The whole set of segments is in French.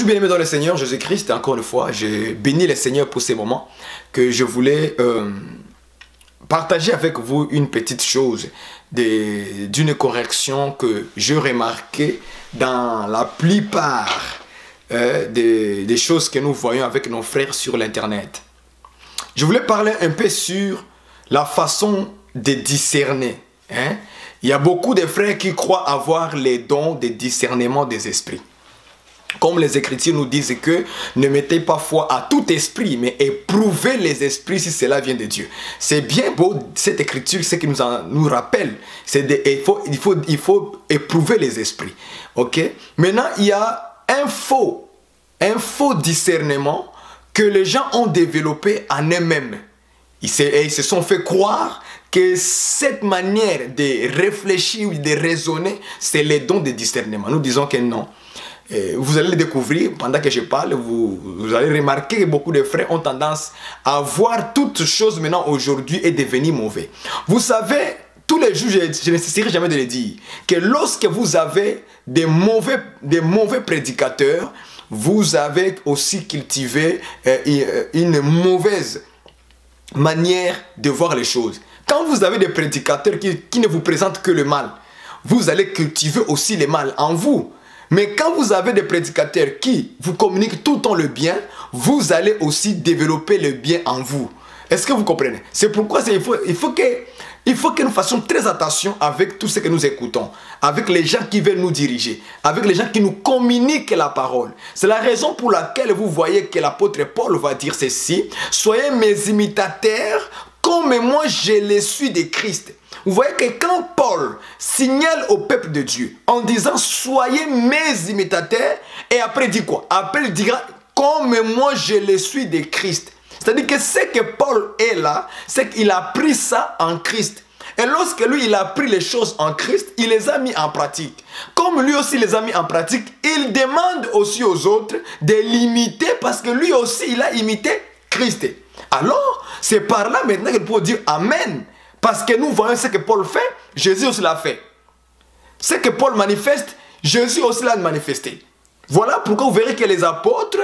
bien-aimés dans le Seigneur Jésus-Christ, encore une fois, je bénis le Seigneur pour ces moments que je voulais partager avec vous une petite chose d'une correction que je remarquais dans la plupart des choses que nous voyons avec nos frères sur l'Internet. Je voulais parler un peu sur la façon de discerner. Il y a beaucoup de frères qui croient avoir les dons de discernement des esprits. Comme les Écritures nous disent que ne mettez pas foi à tout esprit, mais éprouvez les esprits si cela vient de Dieu. C'est bien beau cette Écriture, ce qui nous rappelle. Il faut éprouver les esprits. Ok? Maintenant, il y a un faux discernement que les gens ont développé en eux-mêmes. Ils se sont fait croire que cette manière de réfléchir ou de raisonner, c'est les dons de discernement. Nous disons que non. Vous allez le découvrir pendant que je parle. Vous allez remarquer que beaucoup de frères ont tendance à voir toutes choses maintenant aujourd'hui et devenir mauvais. Vous savez, tous les jours, je ne cesserai jamais de le dire, que lorsque vous avez des mauvais prédicateurs, vous avez aussi cultivé une mauvaise manière de voir les choses. Quand vous avez des prédicateurs qui ne vous présentent que le mal, vous allez cultiver aussi le mal en vous. Mais quand vous avez des prédicateurs qui vous communiquent tout le temps le bien, vous allez aussi développer le bien en vous. Est-ce que vous comprenez? C'est pourquoi il faut que nous fassions très attention avec tout ce que nous écoutons, avec les gens qui veulent nous diriger, avec les gens qui nous communiquent la parole. C'est la raison pour laquelle vous voyez que l'apôtre Paul va dire ceci: soyez mes imitateurs comme moi je le suis de Christ. Vous voyez que quand Paul signale au peuple de Dieu en disant soyez mes imitateurs, et après il dit quoi? Après il dira comme moi je le suis de Christ. C'est-à-dire que ce que Paul est là, c'est qu'il a pris ça en Christ. Et lorsque lui, il a pris les choses en Christ, il les a mis en pratique. Comme lui aussi les a mis en pratique, il demande aussi aux autres de l'imiter parce que lui aussi, il a imité Christ. Alors, c'est par là maintenant qu'il peut dire Amen. Parce que nous voyons ce que Paul fait, Jésus aussi l'a fait. Ce que Paul manifeste, Jésus aussi l'a manifesté. Voilà pourquoi vous verrez que les apôtres,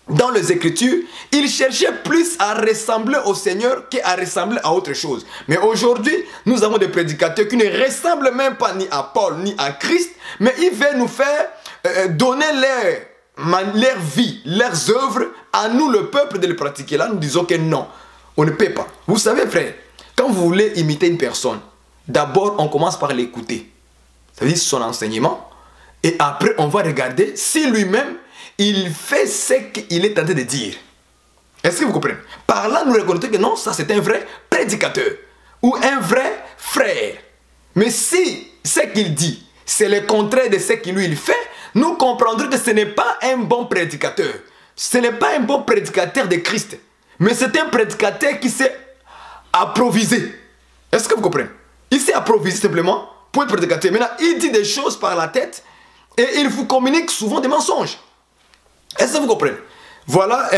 dans les Écritures, ils cherchaient plus à ressembler au Seigneur qu'à ressembler à autre chose. Mais aujourd'hui, nous avons des prédicateurs qui ne ressemblent même pas ni à Paul ni à Christ, mais ils veulent nous faire donner leur vie, leurs œuvres à nous, le peuple, de les pratiquer. Là, nous disons que non, on ne peut pas. Vous savez, frère, quand vous voulez imiter une personne, d'abord, on commence par l'écouter. Ça veut dire son enseignement. Et après, on va regarder si lui-même, il fait ce qu'il est en train de dire. Est-ce que vous comprenez? Par là, nous reconnaissons que non, ça c'est un vrai prédicateur. Ou un vrai frère. Mais si ce qu'il dit, c'est le contraire de ce qu'il lui fait, nous comprendrons que ce n'est pas un bon prédicateur. Ce n'est pas un bon prédicateur de Christ. Mais c'est un prédicateur qui s'est improvisé. Est-ce que vous comprenez? Il s'est improvisé simplement pour être prédicateur. Maintenant, il dit des choses par la tête et il vous communique souvent des mensonges. Est-ce que vous comprenez? Voilà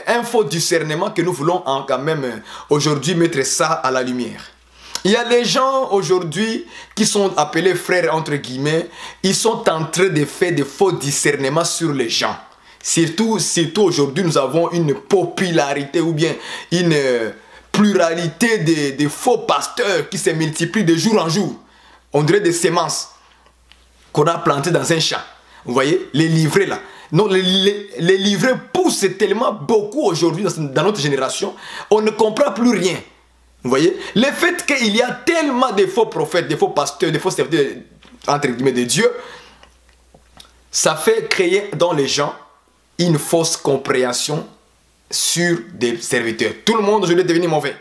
un faux discernement que nous voulons quand même aujourd'hui mettre ça à la lumière. Il y a des gens aujourd'hui qui sont appelés frères entre guillemets, ils sont en train de faire des faux discernements sur les gens. Surtout aujourd'hui, nous avons une popularité ou bien une pluralité de faux pasteurs qui se multiplient de jour en jour. On dirait des semences qu'on a plantées dans un champ. Vous voyez, les livrets là. Non, les livrets poussent tellement beaucoup aujourd'hui dans notre génération, on ne comprend plus rien. Vous voyez, le fait qu'il y a tellement de faux prophètes, de faux pasteurs, de faux serviteurs, entre guillemets, de Dieu, ça fait créer dans les gens une fausse compréhension sur des serviteurs. Tout le monde aujourd'hui est devenu mauvais.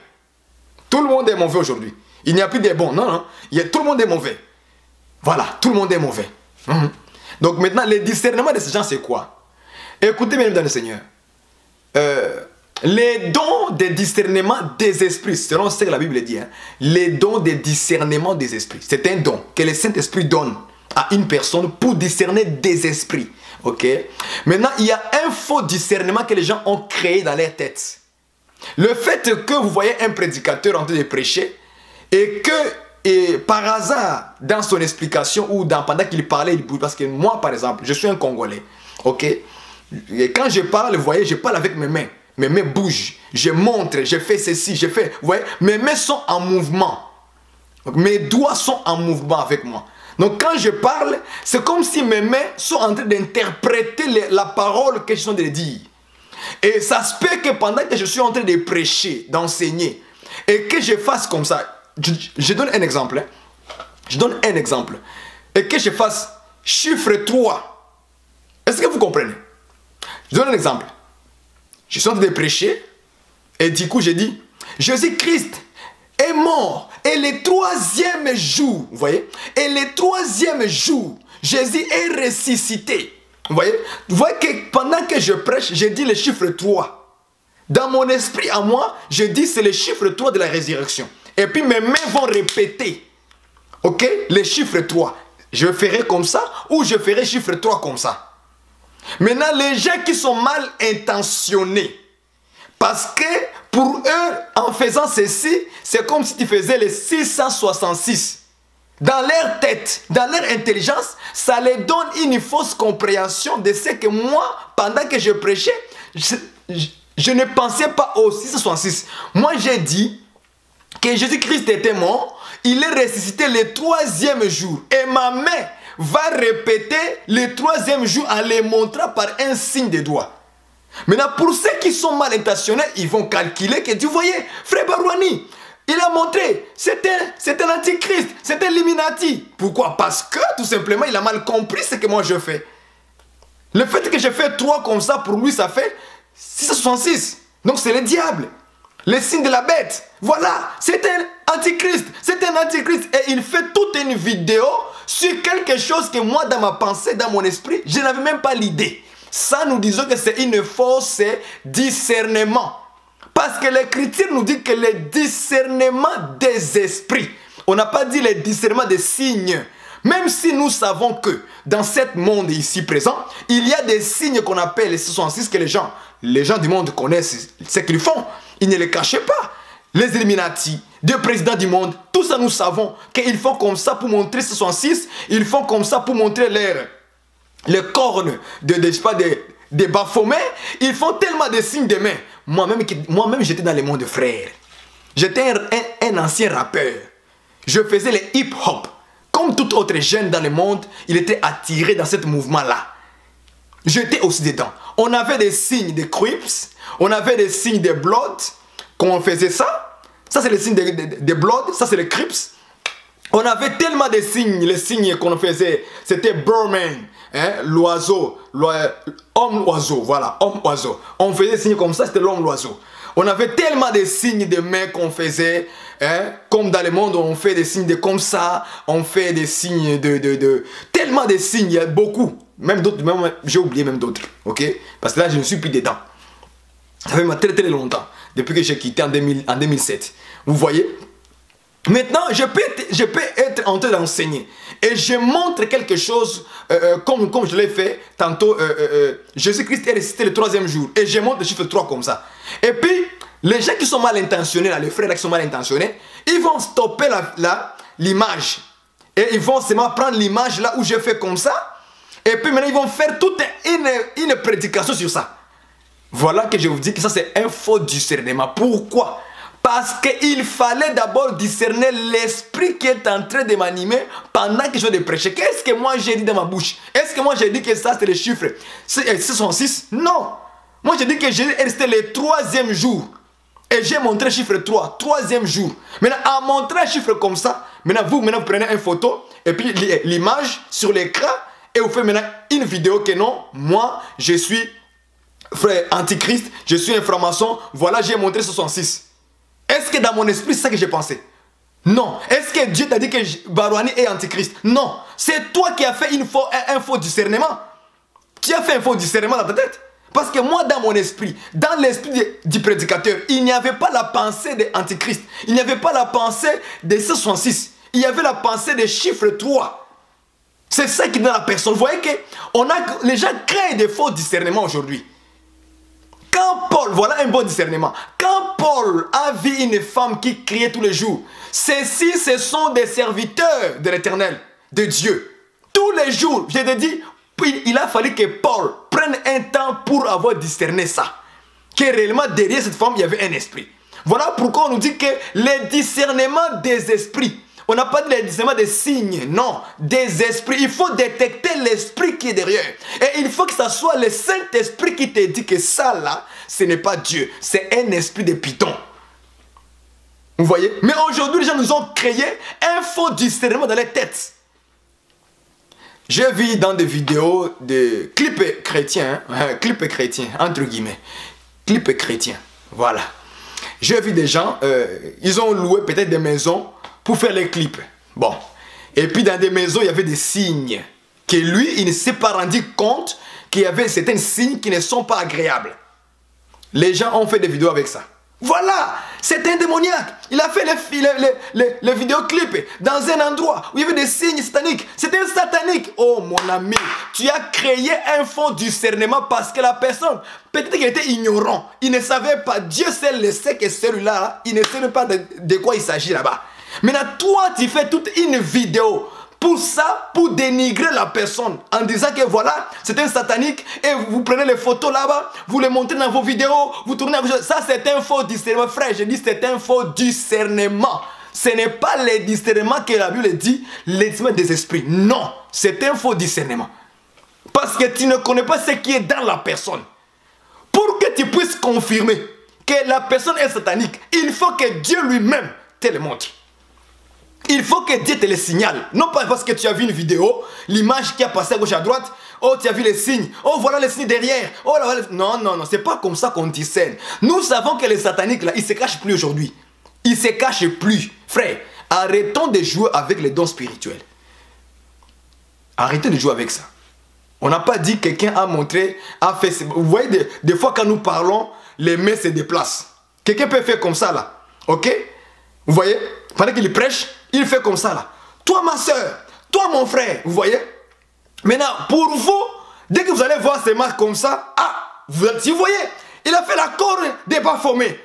Tout le monde est mauvais aujourd'hui. Il n'y a plus de bons. Non, non. Tout le monde est mauvais. Voilà, tout le monde est mauvais. Donc maintenant, le discernement de ces gens, c'est quoi? Écoutez bien dans le Seigneur. Les dons de discernement des esprits, selon ce que la Bible dit, les dons de discernement des esprits, c'est un don que le Saint-Esprit donne à une personne pour discerner des esprits. Ok? Maintenant, il y a un faux discernement que les gens ont créé dans leur tête. Le fait que vous voyez un prédicateur en train de prêcher et que par hasard, dans son explication ou pendant qu'il parlait, parce que moi, par exemple, je suis un Congolais, ok? Et quand je parle, vous voyez, je parle avec mes mains. Mes mains bougent. Je montre, je fais ceci, je fais... Vous voyez, mes mains sont en mouvement. Mes doigts sont en mouvement avec moi. Donc quand je parle, c'est comme si mes mains sont en train d'interpréter la parole que je suis en train de dire. Et ça se peut que pendant que je suis en train de prêcher, d'enseigner, et que je fasse comme ça, je donne un exemple. Je donne un exemple. Et que je fasse chiffre 3. Est-ce que vous comprenez? Je donne un exemple. Je suis en train de prêcher, et du coup je dis, Jésus-Christ est mort, et le troisième jour, vous voyez, et le troisième jour, Jésus est ressuscité. Vous voyez que pendant que je prêche, je dis le chiffre 3. Dans mon esprit à moi, je dis c'est le chiffre 3 de la résurrection. Et puis mes mains vont répéter, ok, le chiffre 3. Je ferai comme ça, ou je ferai chiffre 3 comme ça. Maintenant, les gens qui sont mal intentionnés, parce que pour eux, en faisant ceci, c'est comme si tu faisais les 666. Dans leur tête, dans leur intelligence, ça les donne une fausse compréhension de ce que moi, pendant que je prêchais, je ne pensais pas au 666. Moi, j'ai dit que Jésus-Christ était mort, il est ressuscité le troisième jour. Et ma main va répéter le troisième jour en les montrant par un signe de doigt. Maintenant, pour ceux qui sont mal intentionnés, ils vont calculer que, vous voyez, frère Barouani, il a montré, c'est un antichrist, c'est un Illuminati. Pourquoi? Parce que, tout simplement, il a mal compris ce que moi je fais. Le fait que je fais 3 comme ça, pour lui, ça fait 666. Donc, c'est le diable. Le signe de la bête. Voilà, c'est un antichrist. C'est un antichrist. Et il fait toute une vidéo sur quelque chose que moi, dans ma pensée, dans mon esprit, je n'avais même pas l'idée. Ça, nous disons que c'est une fausse discernement. Parce que l'Écriture nous dit que le discernement des esprits, on n'a pas dit le discernement des signes. Même si nous savons que dans ce monde ici présent, il y a des signes qu'on appelle les 66 que les gens du monde connaissent ce qu'ils font. Ils ne les cachaient pas. Les Illuminati, des présidents du monde, tout ça nous savons qu'ils font comme ça pour montrer 66, ils font comme ça pour montrer les cornes des Baphomet. Ils font tellement de signes de main. Moi-même j'étais dans le monde de frères. J'étais un ancien rappeur. Je faisais le hip-hop. Comme tout autre jeune dans le monde, il était attiré dans ce mouvement-là. J'étais aussi dedans. On avait des signes de Crips, on avait des signes de Blood, quand on faisait ça. Ça c'est les signes de Blood, ça c'est les Crips. On avait tellement de signes, les signes qu'on faisait, c'était Birdman, hein, l'oiseau, homme-oiseau, voilà, homme-oiseau. On faisait des signes comme ça, c'était l'homme-oiseau. On avait tellement de signes de main qu'on faisait, hein, comme dans le monde, on fait des signes de comme ça, on fait des signes tellement de signes, il y a beaucoup. Même d'autres, j'ai oublié même d'autres, ok? Parce que là, je ne suis plus dedans. Ça fait très très longtemps, depuis que j'ai quitté en 2007. Vous voyez? Maintenant, je peux être en train d'enseigner. Et je montre quelque chose, comme je l'ai fait tantôt, Jésus-Christ est ressuscité le troisième jour. Et je montre le chiffre 3 comme ça. Et puis, les gens qui sont mal intentionnés, là, les frères là, qui sont mal intentionnés, ils vont stopper l'image. Et ils vont seulement prendre l'image là où je fais comme ça. Et puis maintenant, ils vont faire toute une prédication sur ça. Voilà que je vous dis que ça, c'est un faux discernement. Pourquoi? Parce qu'il fallait d'abord discerner l'esprit qui est en train de m'animer pendant que je vais prêcher. Qu'est-ce que moi j'ai dit dans ma bouche? Est-ce que moi j'ai dit que ça c'est le chiffre 666? Non. Moi j'ai dit que Jésus est resté le troisième jour. Et j'ai montré le chiffre 3, troisième jour. Maintenant, en montrant un chiffre comme ça, maintenant vous prenez une photo et puis l'image sur l'écran et vous faites maintenant une vidéo que non, moi je suis frère antichrist, je suis un franc-maçon, voilà j'ai montré 66. Est-ce que dans mon esprit, c'est ça que j'ai pensé? Non. Est-ce que Dieu t'a dit que Barouani est antichrist? Non. C'est toi qui as fait un faux discernement. Tu as fait un faux discernement dans ta tête. Parce que moi, dans mon esprit, dans l'esprit du prédicateur, il n'y avait pas la pensée de l'antichrist. Il n'y avait pas la pensée de 66. Il y avait la pensée des chiffres 3. C'est ça qui est dans la personne. Vous voyez que les gens créent des faux discernements aujourd'hui. Quand Paul, voilà un bon discernement, quand Paul a vu une femme qui criait tous les jours, ceux-ci, ce sont des serviteurs de l'Éternel, de Dieu. Tous les jours, je te dis, il a fallu que Paul prenne un temps pour avoir discerné ça. Que réellement derrière cette femme, il y avait un esprit. Voilà pourquoi on nous dit que les discernements des esprits, on n'a pas dit les discernements des signes, non, des esprits. Il faut détecter l'esprit qui est derrière. Et il faut que ce soit le Saint-Esprit qui te dit que ça là, ce n'est pas Dieu, c'est un esprit de python. Vous voyez? Mais aujourd'hui, les gens nous ont créé un faux discernement dans les têtes. J'ai vu dans des vidéos de clips chrétiens, clips chrétiens, entre guillemets, clips chrétiens, voilà. J'ai vu des gens, ils ont loué peut-être des maisons pour faire les clips. Bon. Et puis dans des maisons, il y avait des signes que lui, il ne s'est pas rendu compte qu'il y avait certains signes qui ne sont pas agréables. Les gens ont fait des vidéos avec ça. Voilà, c'est un démoniaque. Il a fait les vidéoclips dans un endroit où il y avait des signes sataniques. C'était un satanique. Oh mon ami, tu as créé un faux discernement parce que la personne, peut-être qu'il était ignorant. Il ne savait pas, Dieu seul le sait que celui-là, il ne sait pas de quoi il s'agit là-bas. Maintenant, toi, tu fais toute une vidéo pour ça, pour dénigrer la personne en disant que voilà, c'est un satanique et vous prenez les photos là-bas, vous les montrez dans vos vidéos, vous tournez, ça c'est un faux discernement, frère, je dis c'est un faux discernement. Ce n'est pas le discernement que la Bible dit, le discernement des esprits. Non, c'est un faux discernement. Parce que tu ne connais pas ce qui est dans la personne. Pour que tu puisses confirmer que la personne est satanique, il faut que Dieu lui-même te le montre. Il faut que Dieu te le signale. Non pas parce que tu as vu une vidéo, l'image qui a passé à gauche à droite. Oh, tu as vu les signes. Oh, voilà les signes derrière. Oh, là, voilà. Non, non, non. C'est pas comme ça qu'on discerne. Nous savons que les sataniques, là, ils se cachent plus aujourd'hui. Ils se cachent plus. Frère, arrêtons de jouer avec les dons spirituels. Arrêtez de jouer avec ça. On n'a pas dit que quelqu'un a montré, a fait... Vous voyez, des fois quand nous parlons, les mains se déplacent. Quelqu'un peut faire comme ça, là. Ok? Vous voyez? Pendant qu'il prêche, il fait comme ça là. Toi ma soeur, toi mon frère, vous voyez? Maintenant, pour vous, dès que vous allez voir ces marques comme ça, ah, vous voyez, il a fait la corde des Baphomet.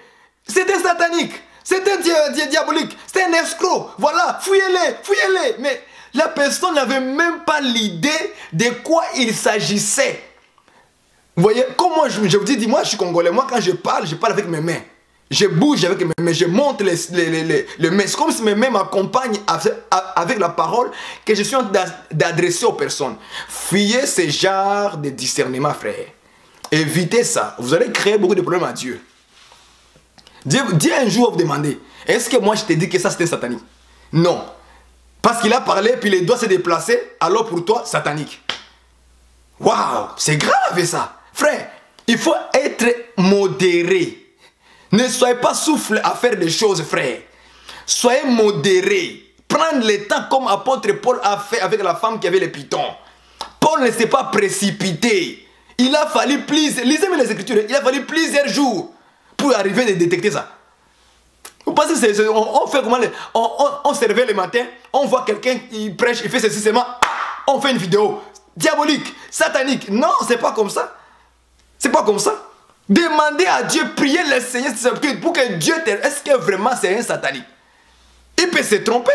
C'est un satanique, c'est un diabolique, c'est un escroc. Voilà, fouillez-les, fouillez-les. Mais la personne n'avait même pas l'idée de quoi il s'agissait. Vous voyez, comme moi, je vous dis, moi je suis congolais, moi quand je parle avec mes mains. Je bouge avec mes mains, je monte les mains. C'est comme si mes mains m'accompagnent avec la parole que je suis en train d'adresser aux personnes. Fuyez ce genre de discernement, frère. Évitez ça. Vous allez créer beaucoup de problèmes à Dieu. Dieu un jour va vous demander, est-ce que moi je t'ai dit que ça c'était satanique? Non. Parce qu'il a parlé, puis les doigts se déplacer, alors pour toi, satanique. Waouh, c'est grave ça. Frère, il faut être modéré. Ne soyez pas souffle à faire des choses, frère. Soyez modéré. Prendre le temps comme apôtre Paul a fait avec la femme qui avait les pitons. Paul ne s'est pas précipité. Il a fallu plusieurs... Lisez-moi les Écritures. Il a fallu plusieurs jours pour arriver à détecter ça. Vous pensez que on fait comment? On se réveille le matin, on voit quelqu'un qui prêche, il fait ceci seulement, on fait une vidéo. Diabolique, satanique. Non, c'est pas comme ça. C'est pas comme ça. Demandez à Dieu, priez le Seigneur pour que Dieu te... Est-ce que vraiment c'est un satanique? Il peut se tromper.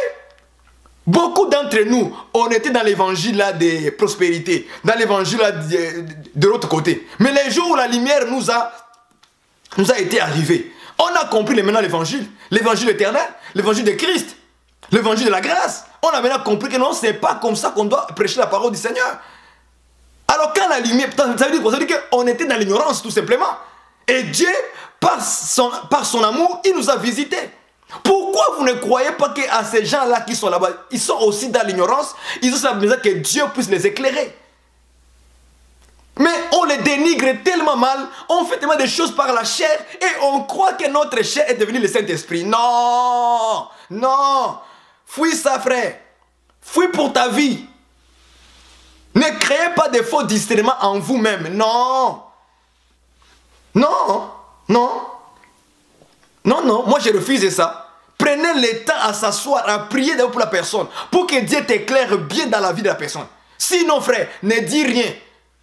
Beaucoup d'entre nous, on était dans l'évangile de prospérité, dans l'évangile de l'autre côté. Mais les jours où la lumière nous a été arrivée, on a compris maintenant l'évangile éternel, l'évangile de Christ, l'évangile de la grâce. On a maintenant compris que non, ce n'est pas comme ça qu'on doit prêcher la parole du Seigneur. Alors quand la lumière, ça veut dire qu'on était dans l'ignorance tout simplement. Et Dieu, par son amour, il nous a visités. Pourquoi vous ne croyez pas qu'à ces gens-là qui sont là-bas, ils sont aussi dans l'ignorance, ils ont besoin que Dieu puisse les éclairer. Mais on les dénigre tellement mal, on fait tellement de choses par la chair et on croit que notre chair est devenue le Saint-Esprit. Non, non, fuis ça frère, fuis pour ta vie. Ne créez pas de faux discernements en vous-même. Non. Non. Non. Non, non. Moi, je refuse ça. Prenez le temps à s'asseoir, à prier pour la personne. Pour que Dieu t'éclaire bien dans la vie de la personne. Sinon, frère, ne dis rien.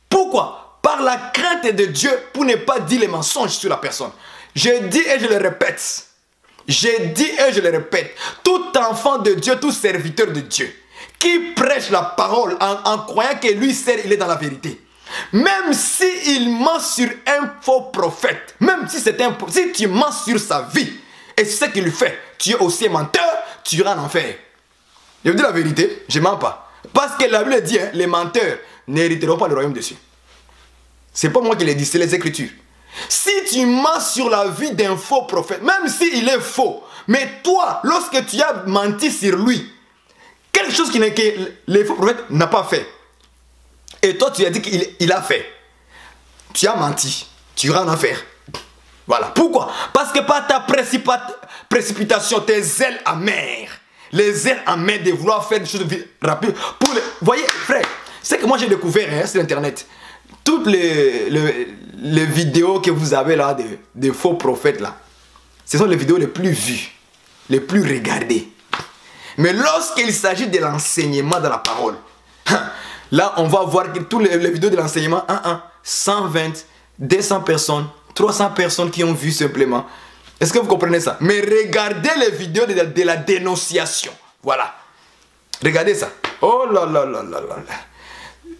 Pourquoi? Par la crainte de Dieu pour ne pas dire les mensonges sur la personne. Je dis et je le répète. Je dis et je le répète. Tout enfant de Dieu, tout serviteur de Dieu qui prêche la parole en croyant que lui seul il est dans la vérité. Même s'il ment sur un faux prophète, même si si tu mens sur sa vie, et c'est ce qu'il fait, tu es aussi un menteur, tu iras en enfer. Je vous dis la vérité, je ne mens pas. Parce que la Bible dit, hein, les menteurs n'hériteront pas le royaume des cieux. Ce n'est pas moi qui l'ai dit, c'est les Écritures. Si tu mens sur la vie d'un faux prophète, même s'il est faux, mais toi, lorsque tu as menti sur lui, quelque chose que les faux prophètes n'ont pas fait, et toi tu as dit qu'il a fait, tu as menti, tu iras en enfer. Voilà. Pourquoi? Parce que par ta précipitation, tes ailes amères, les ailes amères de vouloir faire des choses rapides. Voyez, frère, c'est que moi j'ai découvert hein, sur Internet, toutes les vidéos que vous avez là de faux prophètes là, ce sont les vidéos les plus vues, les plus regardées. Mais lorsqu'il s'agit de l'enseignement de la parole, là on va voir que toutes les vidéos de l'enseignement, 120, 200 personnes, 300 personnes qui ont vu simplement. Est-ce que vous comprenez ça? Mais regardez les vidéos de la dénonciation. Voilà. Regardez ça. Oh là là là là là.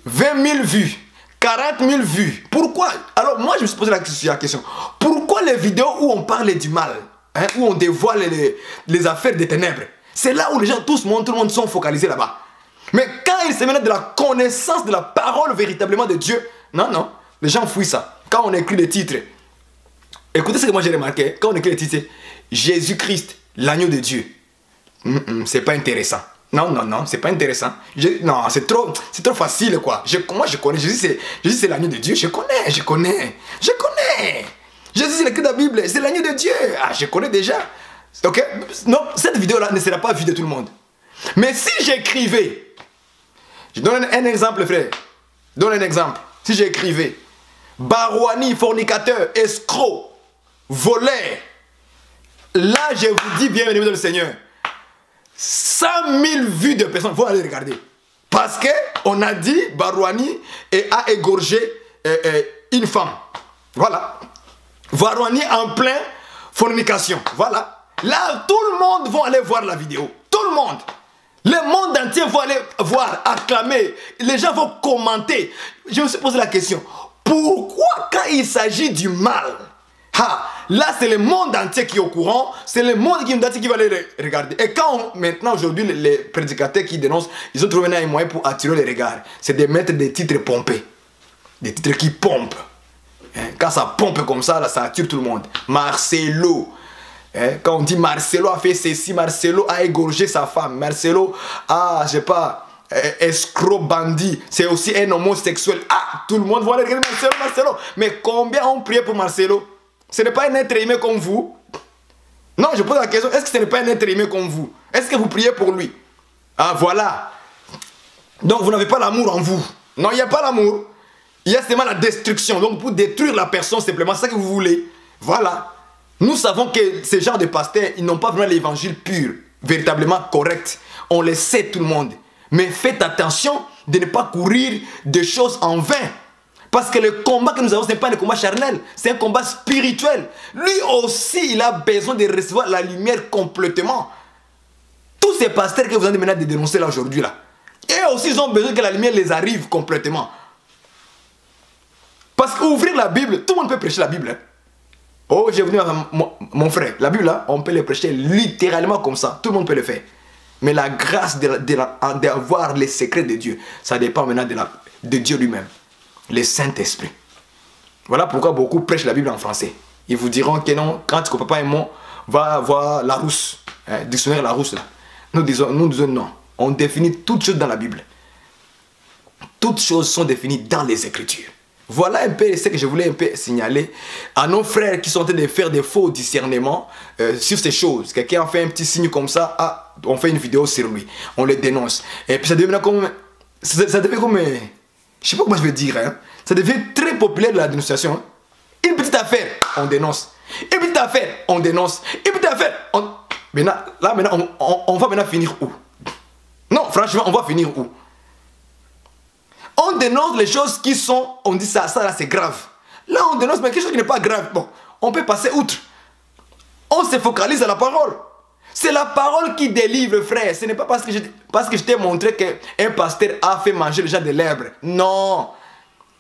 20 000 vues. 40 000 vues. Pourquoi? Alors moi je me suis posé la question. Pourquoi les vidéos où on parle du mal, hein, où on dévoile les affaires des ténèbres, c'est là où les gens, tout le monde sont focalisés là-bas. Mais quand il s'agit de la connaissance de la parole véritablement de Dieu, non, les gens fouillent ça. Quand on écrit des titres, écoutez ce que moi j'ai remarqué, quand on écrit les titres, Jésus-Christ, l'agneau de Dieu, c'est pas intéressant. Non, c'est pas intéressant. Non, c'est trop facile quoi. Moi je connais, Jésus c'est l'agneau de Dieu, je connais. Jésus c'est l'écrit de la Bible, c'est l'agneau de Dieu. Ah, je connais déjà. Ok? Non, cette vidéo-là ne sera pas vue de tout le monde. Mais si j'écrivais, je donne un exemple frère, si j'écrivais, Barouani, fornicateur, escroc, voleur, là je vous dis bienvenue dans le Seigneur, 100 000 vues de personnes vont aller regarder. Parce qu'on a dit Barouani a égorgé une femme. Voilà. Barouani en plein fornication. Voilà. Là, tout le monde va aller voir la vidéo. Tout le monde. Le monde entier va aller voir, acclamer. Les gens vont commenter. Je me suis posé la question. Pourquoi quand il s'agit du mal, là c'est le monde entier qui est au courant, c'est le monde entier qui va aller regarder. Et quand maintenant aujourd'hui les prédicateurs qui dénoncent, ils ont trouvé un moyen pour attirer les regards, c'est de mettre des titres pompés, des titres qui pompent. Quand ça pompe comme ça, là, ça attire tout le monde. Marcelo, quand on dit Marcelo a fait ceci, Marcelo a égorgé sa femme, Marcelo a, je sais pas, escroc bandit, c'est aussi un homosexuel. Ah, tout le monde va aller regarder Marcelo. Mais combien ont prié pour Marcelo? Ce n'est pas un être humain comme vous? Non, je pose la question, est-ce que ce n'est pas un être humain comme vous? Est-ce que vous priez pour lui? Ah, voilà. Donc vous n'avez pas l'amour en vous. Non, il n'y a pas l'amour. Il y a seulement la destruction. Donc pour détruire la personne simplement, c'est ça que vous voulez. Voilà. Nous savons que ces genres de pasteurs, ils n'ont pas vraiment l'évangile pur, véritablement correct. On le sait tout le monde. Mais faites attention de ne pas courir de choses en vain. Parce que le combat que nous avons, ce n'est pas un combat charnel, c'est un combat spirituel. Lui aussi, il a besoin de recevoir la lumière complètement. Tous ces pasteurs que vous avez maintenant de dénoncer là aujourd'hui, là, eux aussi, ils ont besoin que la lumière les arrive complètement. Parce qu'ouvrir la Bible, tout le monde peut prêcher la Bible. Hein. Oh, j'ai venu à mon frère, la Bible là, on peut le prêcher littéralement comme ça, tout le monde peut le faire. Mais la grâce d'avoir les secrets de Dieu, ça dépend maintenant de Dieu lui-même, le Saint-Esprit. Voilà pourquoi beaucoup prêchent la Bible en français. Ils vous diront que non, quand tu ne comprends pas un mot, va voir Larousse, dictionnaire Larousse là. Nous disons non, on définit toutes choses dans la Bible. Toutes choses sont définies dans les Écritures. Voilà un peu ce que je voulais un peu signaler à nos frères qui sont en train de faire des faux discernements sur ces choses. Quelqu'un a fait un petit signe comme ça, ah, on fait une vidéo sur lui, on le dénonce. Et puis ça devient comme, ça devient comme, je sais pas comment je vais dire, hein. Ça devient très populaire de la dénonciation. Hein. Une petite affaire, on dénonce. Une petite affaire, on dénonce. Une petite affaire, on... Maintenant, là, maintenant, on va maintenant finir où? Non, franchement, on va finir où? On dénonce les choses qui sont, on dit ça là c'est grave. Là on dénonce mais quelque chose qui n'est pas grave. Bon, on peut passer outre. On se focalise à la parole. C'est la parole qui délivre, frère. Ce n'est pas parce que je t'ai montré qu'un pasteur a fait manger les gens de lèvres. Non.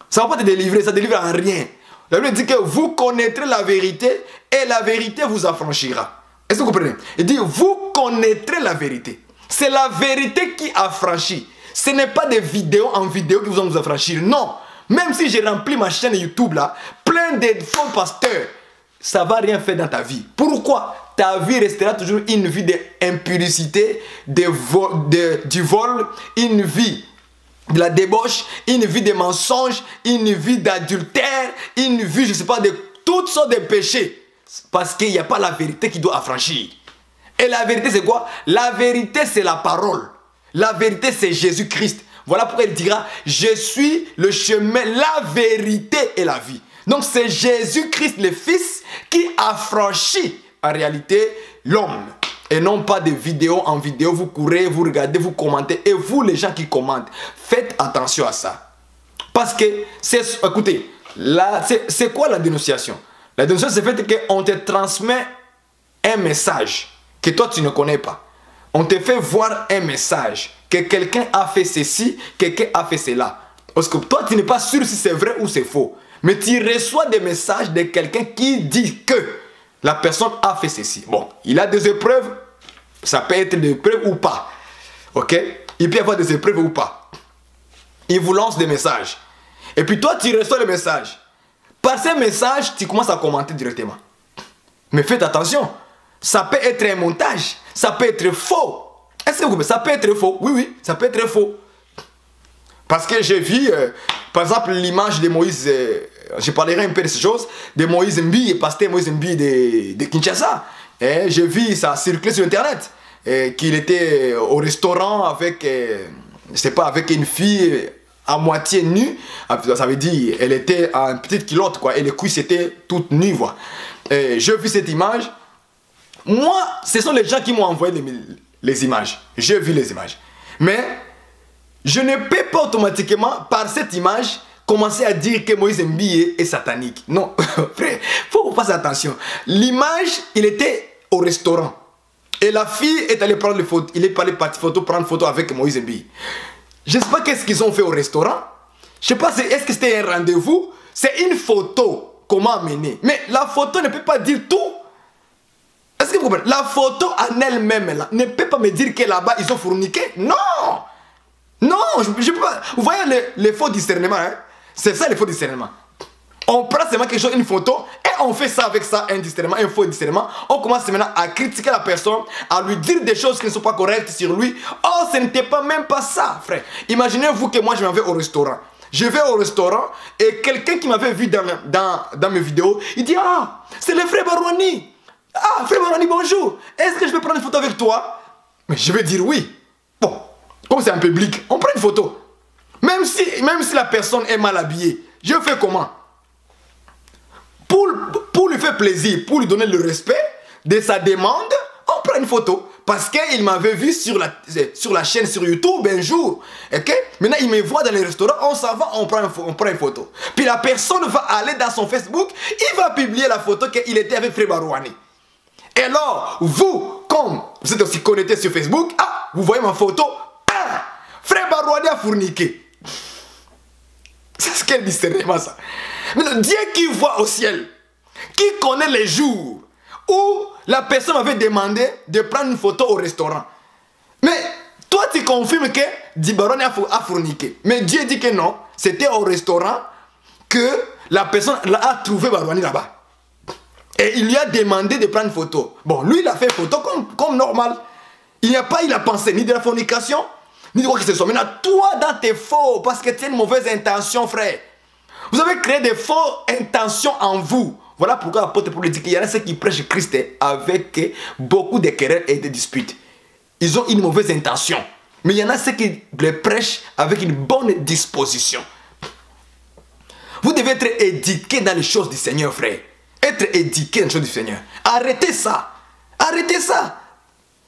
Ça ne va pas te délivrer, ça ne délivre en rien. La Bible dit que vous connaîtrez la vérité et la vérité vous affranchira. Est-ce que vous comprenez? Il dit, vous connaîtrez la vérité. C'est la vérité qui affranchit. Ce n'est pas des vidéos en vidéo qui vont vous affranchir. Non. Même si j'ai rempli ma chaîne YouTube là, plein de faux pasteurs, ça ne va rien faire dans ta vie. Pourquoi? Ta vie restera toujours une vie d'impudicité, du vol, une vie de la débauche, une vie de mensonges, une vie d'adultère, une vie, je ne sais pas, de toutes sortes de péchés. Parce qu'il n'y a pas la vérité qui doit affranchir. Et la vérité, c'est quoi? La vérité, c'est la parole. La vérité, c'est Jésus-Christ. Voilà pourquoi il dira, je suis le chemin, la vérité et la vie. Donc c'est Jésus-Christ, le Fils, qui affranchit en réalité l'homme. Et non pas des vidéos en vidéo, vous courez, vous regardez, vous commentez. Et vous, les gens qui commentent, faites attention à ça. Parce que, écoutez, c'est quoi la dénonciation? La dénonciation, c'est fait qu'on te transmet un message que toi, tu ne connais pas. On te fait voir un message que quelqu'un a fait ceci, quelqu'un a fait cela. Parce que toi, tu n'es pas sûr si c'est vrai ou c'est faux. Mais tu reçois des messages de quelqu'un qui dit que la personne a fait ceci. Bon, il a des épreuves. Ça peut être des épreuves ou pas. Ok? Il peut y avoir des épreuves ou pas. Il vous lance des messages. Et puis toi, tu reçois le message. Par ces messages, tu commences à commenter directement. Mais faites attention. Ça peut être un montage. Ça peut être faux. Est-ce que vous comprenez? Ça peut être faux. Oui, oui, ça peut être faux. Parce que j'ai vu, par exemple, l'image de Moïse, je parlerai un peu de ces choses, de Moïse Mbi, pasteur Moïse Mbi de Kinshasa. J'ai vu ça circuler sur Internet, qu'il était au restaurant avec, je sais pas, avec une fille à moitié nue. Ça veut dire, elle était en petite culotte, quoi, et les cuisses étaient toutes nues, quoi. J'ai vu cette image. Moi, ce sont les gens qui m'ont envoyé les images. J'ai vu les images. Mais je ne peux pas automatiquement, par cette image, commencer à dire que Moïse Mbi est satanique. Non, frère, il faut faire attention. L'image, il était au restaurant. Et la fille est allée prendre les photos. Il est allé prendre photo avec Moïse Mbi. Je ne sais pas qu'est-ce qu'ils ont fait au restaurant. Je ne sais pas, est-ce que c'était un rendez-vous? C'est une photo. Comment amener? Mais la photo ne peut pas dire tout. Est-ce que vous comprenez? La photo en elle-même ne peut pas me dire que là-bas, ils ont fourniqué. Non! Non, je peux pas. Vous voyez les faux discernements, hein? C'est ça les faux discernements. On prend seulement quelque chose, une photo, et on fait ça avec ça, un discernement, un faux discernement. On commence maintenant à critiquer la personne, à lui dire des choses qui ne sont pas correctes sur lui. Oh, ce n'était pas même pas ça, frère. Imaginez-vous que moi, je m'en vais au restaurant. Je vais au restaurant, et quelqu'un qui m'avait vu dans mes vidéos, il dit, ah, c'est le frère Barouani. Ah, frère Barouani, bonjour. Est-ce que je peux prendre une photo avec toi? Mais je vais dire oui. Bon, comme c'est un public, on prend une photo. Même si la personne est mal habillée, je fais comment? Pour lui faire plaisir, pour lui donner le respect de sa demande, on prend une photo. Parce qu'il m'avait vu sur la chaîne sur YouTube un jour. Okay? Maintenant, il me voit dans les restaurants, on s'en va, on prend une photo. Puis la personne va aller dans son Facebook, il va publier la photo qu'il était avec Frère Barouani. Et alors, vous, comme vous êtes aussi connecté sur Facebook, ah, vous voyez ma photo, ah, Frère Barouani a fourniqué. C'est ce qu'elle discernement, ça. Mais le Dieu qui voit au ciel, qui connaît les jours où la personne m'avait demandé de prendre une photo au restaurant. Mais toi, tu confirmes que Barouani a fourniqué. Mais Dieu dit que non, c'était au restaurant que la personne a trouvé Barouani là-bas. Et il lui a demandé de prendre une photo. Bon, lui, il a fait photo comme normal. Il n'y a pas eu la pensée ni de la fornication, ni de quoi que ce soit. Maintenant, toi, dans tes faux, parce que tu as une mauvaise intention, frère. Vous avez créé des fausses intentions en vous. Voilà pourquoi l'apôtre Paul dit qu'il y en a ceux qui prêchent Christ avec beaucoup de querelles et de disputes. Ils ont une mauvaise intention. Mais il y en a ceux qui les prêchent avec une bonne disposition. Vous devez être éduqué dans les choses du Seigneur, frère. Être éduqué dans les choses du Seigneur. Arrêtez ça. Arrêtez ça.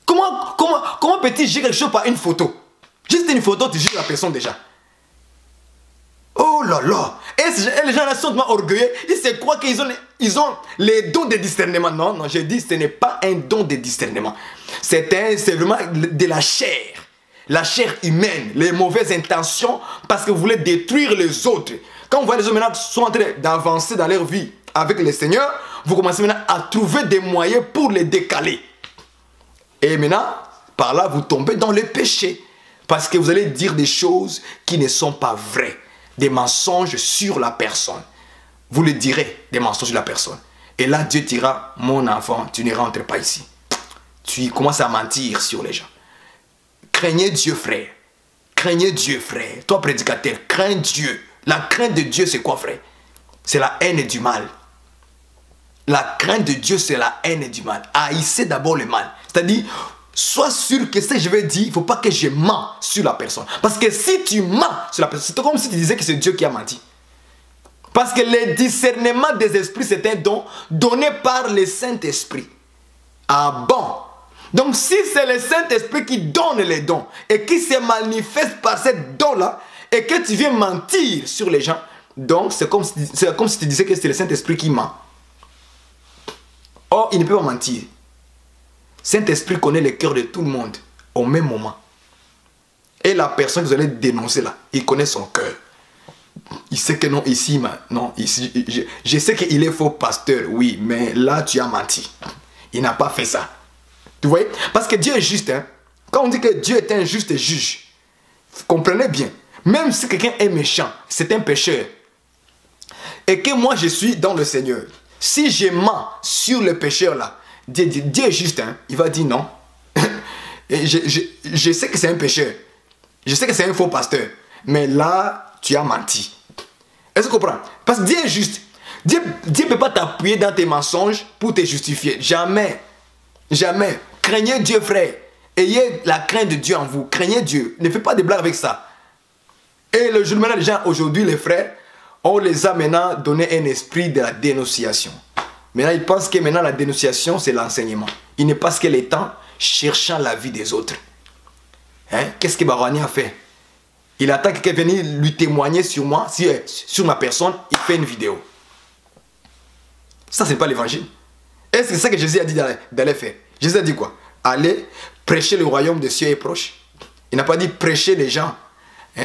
Comment peux-tu juger quelque chose par une photo? Juste une photo, tu juges la personne déjà. Oh là là. Et les gens là sont tellement orgueilleux. Ils se croient qu'ils ont les dons de discernement. Non, non, je dis ce n'est pas un don de discernement. C'est vraiment de la chair. La chair humaine, les mauvaises intentions parce que vous voulez détruire les autres. Quand vous voyez les hommes maintenant sont en train d'avancer dans leur vie avec le Seigneur, vous commencez maintenant à trouver des moyens pour les décaler. Et maintenant, par là, vous tombez dans le péché. Parce que vous allez dire des choses qui ne sont pas vraies. Des mensonges sur la personne. Vous le direz, des mensonges sur la personne. Et là, Dieu dira, mon enfant, tu ne rentres pas ici. Tu commences à mentir sur les gens. Craignez Dieu, frère. Craignez Dieu, frère. Toi, prédicateur, crains Dieu. La crainte de Dieu, c'est quoi, frère? C'est la haine du mal. La crainte de Dieu, c'est la haine du mal. Haïssez d'abord le mal. C'est-à-dire, sois sûr que ce que je vais dire, il ne faut pas que je mens sur la personne. Parce que si tu mens sur la personne, c'est comme si tu disais que c'est Dieu qui a menti. Parce que le discernement des esprits, c'est un don donné par le Saint-Esprit. Ah bon? Donc si c'est le Saint-Esprit qui donne les dons et qui se manifeste par cette don-là et que tu viens mentir sur les gens, donc c'est comme si tu disais que c'est le Saint-Esprit qui ment. Or, il ne peut pas mentir. Saint-Esprit connaît le cœur de tout le monde au même moment. Et la personne que vous allez dénoncer là, il connaît son cœur. Il sait que non, ici, non, ici, je sais qu'il est faux pasteur, oui, mais là, tu as menti. Il n'a pas fait ça. Tu vois? Parce que Dieu est juste. Hein? Quand on dit que Dieu est un juste juge, comprenez bien. Même si quelqu'un est méchant, c'est un pécheur. Et que moi, je suis dans le Seigneur. Si je mens sur le pécheur là, Dieu est juste. Hein? Il va dire non. Et je sais que c'est un pécheur. Je sais que c'est un faux pasteur. Mais là, tu as menti. Est-ce que tu comprends? Parce que Dieu est juste. Dieu ne peut pas t'appuyer dans tes mensonges pour te justifier. Jamais. Jamais. Craignez Dieu, frère. Ayez la crainte de Dieu en vous. Craignez Dieu. Ne faites pas de blagues avec ça. Et le jour maintenant, les gens, aujourd'hui, les frères, on les a maintenant donné un esprit de la dénonciation. Maintenant, ils pensent que maintenant la dénonciation, c'est l'enseignement. Ils ne passent que le temps cherchant la vie des autres. Hein? Qu'est-ce que Barani a fait? Il attend que quelqu'un vienne lui témoigner sur moi, sur ma personne, il fait une vidéo. Ça, ce n'est pas l'évangile. Est-ce que c'est ça que Jésus a dit d'aller faire? Jésus a dit quoi? Allez prêcher le royaume des cieux est proche. Il n'a pas dit prêcher les gens.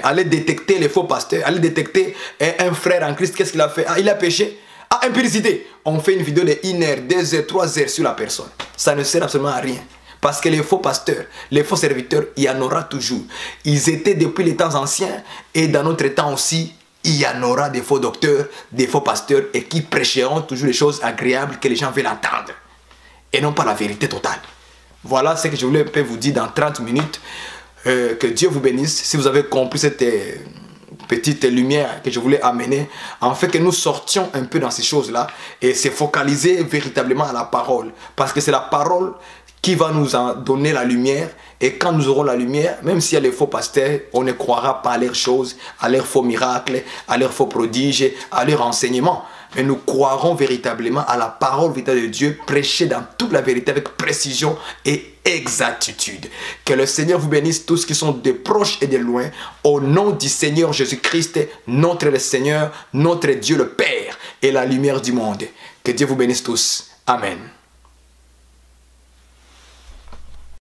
Allez détecter les faux pasteurs. Allez détecter un frère en Christ. Qu'est-ce qu'il a fait? Ah, il a péché. Ah, impudicité. On fait une vidéo de 1 heure, 2 heures, 3 heures sur la personne. Ça ne sert absolument à rien. Parce que les faux pasteurs, les faux serviteurs, il y en aura toujours. Ils étaient depuis les temps anciens et dans notre temps aussi, il y en aura des faux docteurs, des faux pasteurs et qui prêcheront toujours les choses agréables que les gens veulent entendre. Et non pas la vérité totale. Voilà ce que je voulais vous dire dans 30 minutes. Que Dieu vous bénisse. Si vous avez compris cette petite lumière que je voulais amener, en fait que nous sortions un peu dans ces choses-là et se focaliser véritablement à la parole. Parce que c'est la parole qui va nous en donner la lumière. Et quand nous aurons la lumière, même s'il y a les faux pasteurs, on ne croira pas à leurs choses, à leurs faux miracles, à leurs faux prodiges, à leurs enseignements. Mais nous croirons véritablement à la parole véritable de Dieu, prêchée dans toute la vérité avec précision et exactitude. Que le Seigneur vous bénisse tous qui sont de proches et de loin. Au nom du Seigneur Jésus-Christ, notre le Seigneur, notre Dieu le Père et la lumière du monde. Que Dieu vous bénisse tous. Amen.